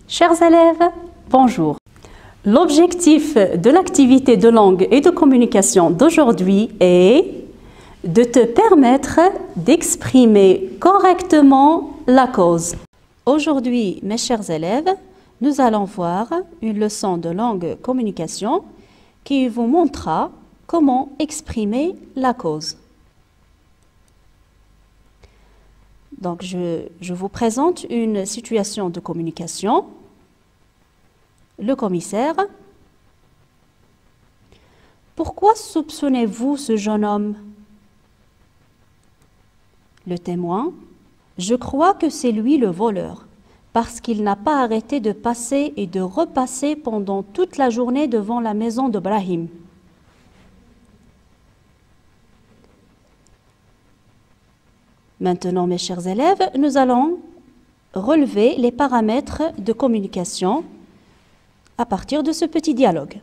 Chers élèves, bonjour. L'objectif de l'activité de langue et de communication d'aujourd'hui est de te permettre d'exprimer correctement la cause. Aujourd'hui, mes chers élèves, nous allons voir une leçon de langue communication qui vous montrera comment exprimer la cause. Donc, je vous présente une situation de communication. Le commissaire. Pourquoi soupçonnez-vous ce jeune homme? Le témoin. Je crois que c'est lui le voleur, parce qu'il n'a pas arrêté de passer et de repasser pendant toute la journée devant la maison de Brahim. Maintenant, mes chers élèves, nous allons relever les paramètres de communication à partir de ce petit dialogue.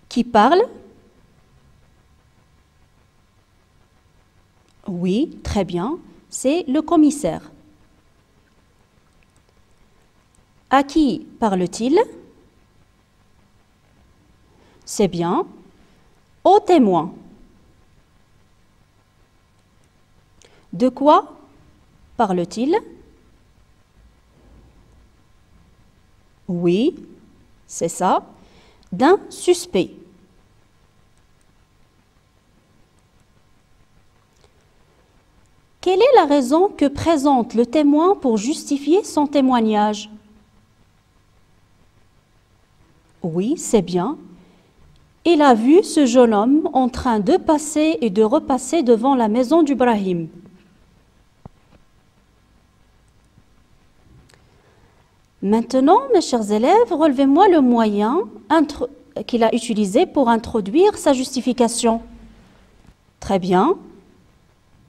Qui parle? Oui, très bien, c'est le commissaire. À qui parle-t-il? C'est bien, au témoin. De quoi parle-t-il? Oui, c'est ça, d'un suspect. Quelle est la raison que présente le témoin pour justifier son témoignage? Oui, c'est bien. Il a vu ce jeune homme en train de passer et de repasser devant la maison d'Ibrahim. Maintenant, mes chers élèves, relevez-moi le moyen qu'il a utilisé pour introduire sa justification. Très bien.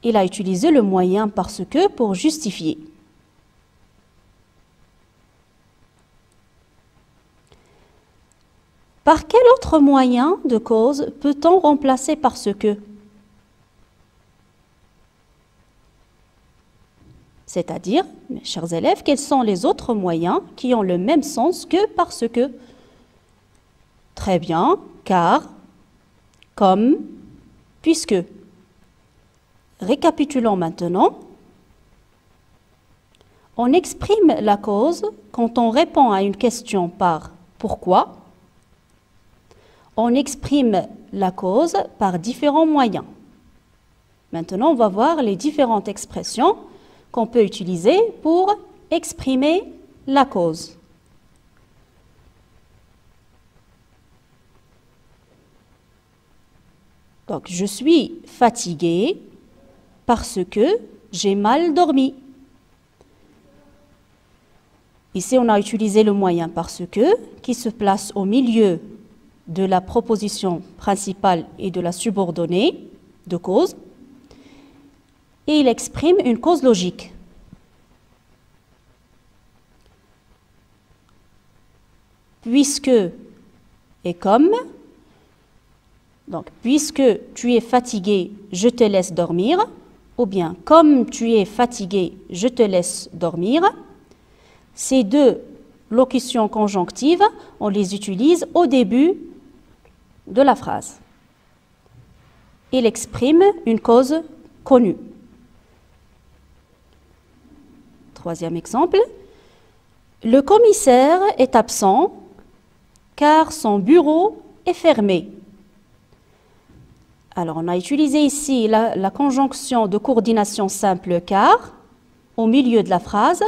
Il a utilisé le moyen parce que pour justifier. Par quel autre moyen de cause peut-on remplacer parce que? C'est-à-dire, mes chers élèves, quels sont les autres moyens qui ont le même sens que parce que? Très bien, car, comme, puisque. Récapitulons maintenant. On exprime la cause quand on répond à une question par pourquoi. On exprime la cause par différents moyens. Maintenant, on va voir les différentes expressions qu'on peut utiliser pour exprimer la cause. Donc, je suis fatiguée parce que j'ai mal dormi. Ici, on a utilisé le moyen parce que qui se place au milieu de la proposition principale et de la subordonnée de cause. Et il exprime une cause logique. Puisque et comme, donc puisque tu es fatigué, je te laisse dormir, ou bien comme tu es fatigué, je te laisse dormir. Ces deux locutions conjonctives, on les utilise au début de la phrase. Il exprime une cause connue. Troisième exemple, le commissaire est absent car son bureau est fermé. Alors, on a utilisé ici la conjonction de coordination simple car au milieu de la phrase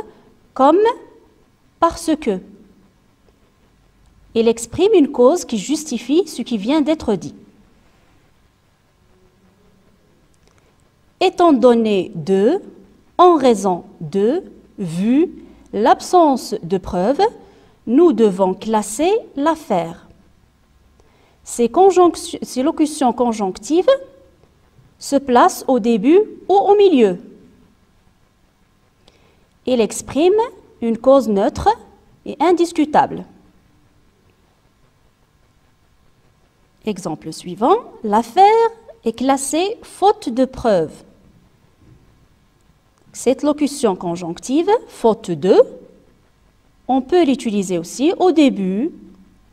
comme parce que. Il exprime une cause qui justifie ce qui vient d'être dit. Étant donné de, en raison de, vu l'absence de preuves, nous devons classer l'affaire. Ces locutions conjonctives se placent au début ou au milieu. Il exprime une cause neutre et indiscutable. Exemple suivant, l'affaire est classée faute de preuves. Cette locution conjonctive, faute de, on peut l'utiliser aussi au début,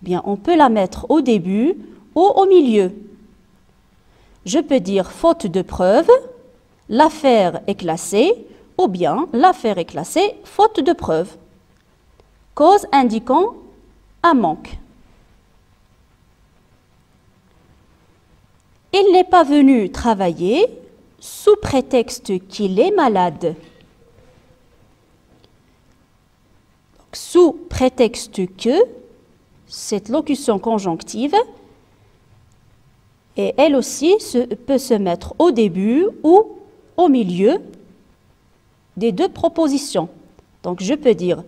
bien on peut la mettre au début ou au milieu. Je peux dire faute de preuve, l'affaire est classée, ou bien l'affaire est classée faute de preuve. Cause indiquant un manque. Il n'est pas venu travailler sous prétexte qu'il est malade. Donc, sous prétexte que, cette locution conjonctive, et elle aussi peut se mettre au début ou au milieu des deux propositions. Donc je peux dire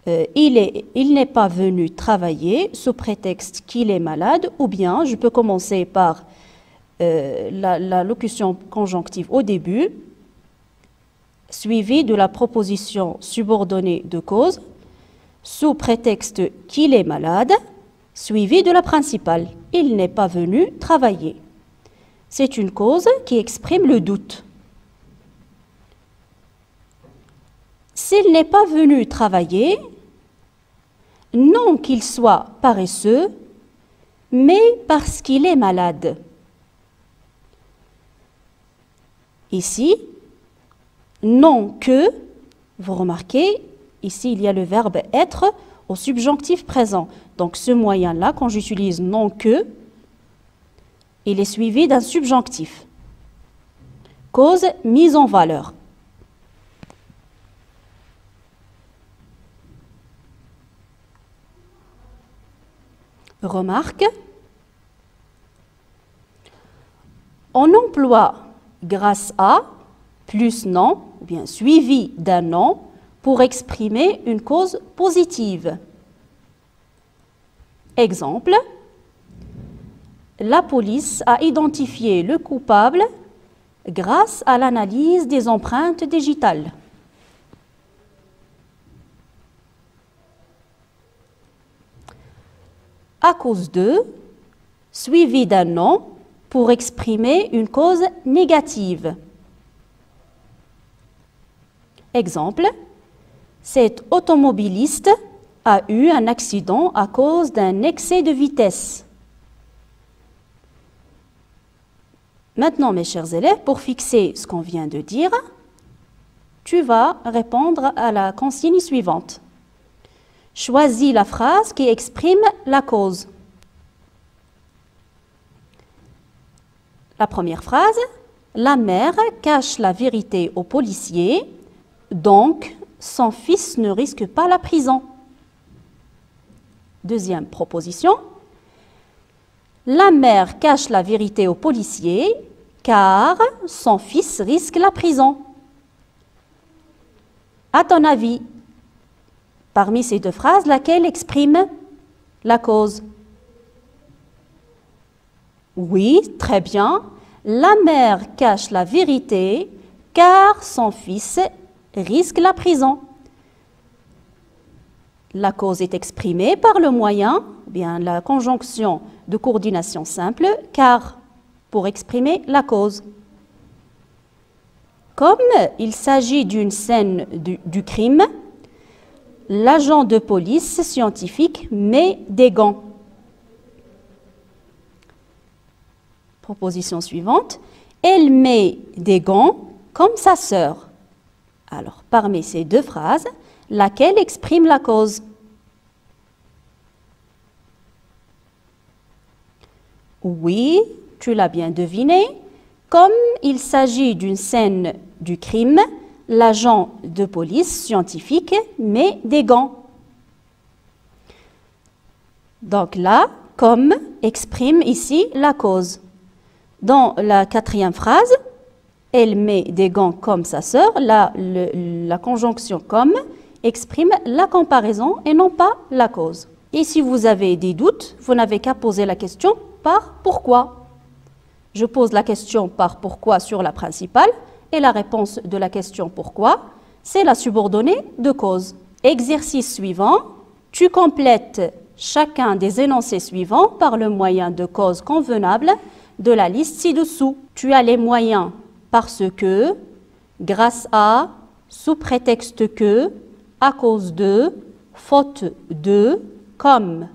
il n'est pas venu travailler sous prétexte qu'il est malade, ou bien je peux commencer par la locution conjonctive au début, suivie de la proposition subordonnée de cause, sous prétexte qu'il est malade, suivie de la principale. Il n'est pas venu travailler. C'est une cause qui exprime le doute. S'il n'est pas venu travailler, non qu'il soit paresseux, mais parce qu'il est malade. Ici, non que, vous remarquez, ici il y a le verbe être au subjonctif présent. Donc ce moyen-là, quand j'utilise non que, il est suivi d'un subjonctif. Cause mise en valeur. Remarque, on emploie grâce à plus non, ou bien suivi d'un non, pour exprimer une cause positive. Exemple, la police a identifié le coupable grâce à l'analyse des empreintes digitales. À cause de, suivi d'un non pour exprimer une cause négative. Exemple, cet automobiliste a eu un accident à cause d'un excès de vitesse. Maintenant, mes chers élèves, pour fixer ce qu'on vient de dire, tu vas répondre à la consigne suivante. Choisis la phrase qui exprime la cause. La première phrase, la mère cache la vérité au policier, donc son fils ne risque pas la prison. Deuxième proposition, la mère cache la vérité au policier car son fils risque la prison. À ton avis, parmi ces deux phrases, laquelle exprime la cause? Oui, très bien. La mère cache la vérité car son fils risque la prison. La cause est exprimée par le moyen, bien la conjonction de coordination simple, car pour exprimer la cause. Comme il s'agit d'une scène du crime, l'agent de police scientifique met des gants. Proposition suivante, elle met des gants comme sa sœur. Alors, parmi ces deux phrases, laquelle exprime la cause? Oui, tu l'as bien deviné. Comme il s'agit d'une scène du crime, l'agent de police scientifique met des gants. Donc là, comme exprime ici la cause. Dans la quatrième phrase, elle met des gants comme sa sœur. La conjonction comme exprime la comparaison et non pas la cause. Et si vous avez des doutes, vous n'avez qu'à poser la question par pourquoi. Je pose la question par pourquoi sur la principale et la réponse de la question pourquoi, c'est la subordonnée de cause. Exercice suivant, tu complètes chacun des énoncés suivants par le moyen de cause convenable de la liste ci-dessous. Tu as les moyens parce que, grâce à, sous prétexte que, à cause de, faute de, comme.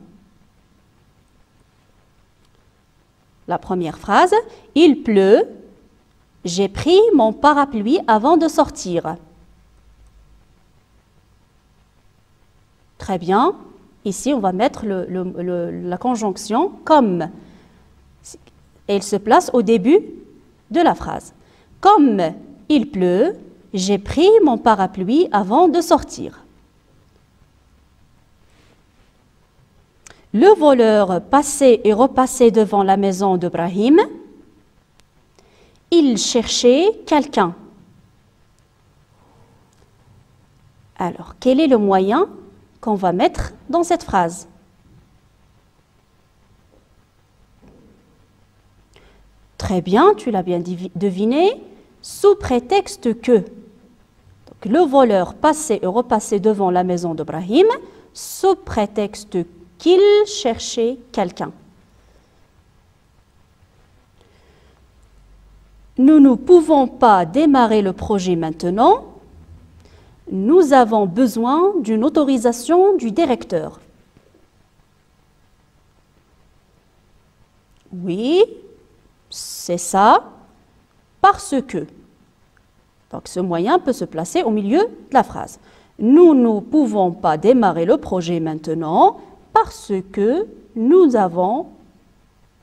La première phrase, il pleut, j'ai pris mon parapluie avant de sortir. Très bien. Ici, on va mettre la conjonction comme. Et il se place au début de la phrase. Comme il pleut, j'ai pris mon parapluie avant de sortir. Le voleur passait et repassait devant la maison d'Ibrahim. Il cherchait quelqu'un. Alors, quel est le moyen qu'on va mettre dans cette phrase? Très bien, tu l'as bien deviné, sous prétexte que. Donc, le voleur passait et repassait devant la maison d'Ibrahim, sous prétexte qu'il cherchait quelqu'un. Nous ne pouvons pas démarrer le projet maintenant. Nous avons besoin d'une autorisation du directeur. Oui, c'est ça, parce que. Donc ce moyen peut se placer au milieu de la phrase. Nous ne pouvons pas démarrer le projet maintenant parce que nous avons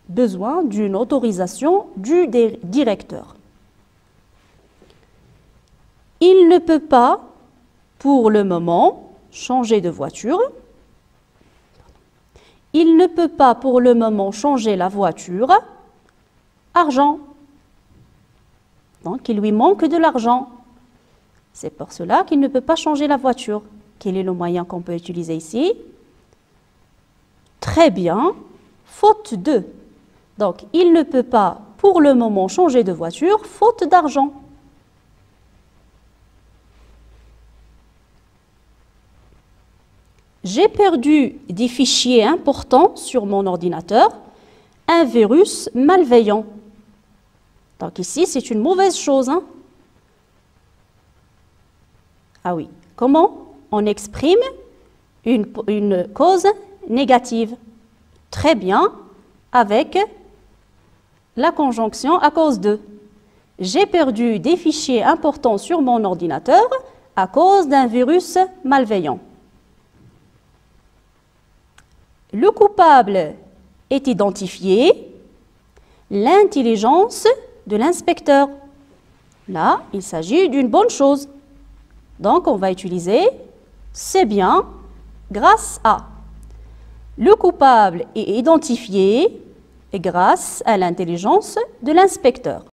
besoin d'une autorisation du directeur. Il ne peut pas, pour le moment, changer de voiture. Il ne peut pas, pour le moment, changer la voiture. Argent. Donc, il lui manque de l'argent. C'est pour cela qu'il ne peut pas changer la voiture. Quel est le moyen qu'on peut utiliser ici? Très bien. Faute de. Donc, il ne peut pas, pour le moment, changer de voiture, faute d'argent. J'ai perdu des fichiers importants sur mon ordinateur, un virus malveillant. Donc ici, c'est une mauvaise chose. Hein? Ah oui, comment on exprime une cause négative? Très bien, avec la conjonction à cause de. J'ai perdu des fichiers importants sur mon ordinateur à cause d'un virus malveillant. Le coupable est identifié, l'intelligence de l'inspecteur. Là, il s'agit d'une bonne chose. Donc, on va utiliser « c'est bien » grâce à. Le coupable est identifié grâce à l'intelligence de l'inspecteur.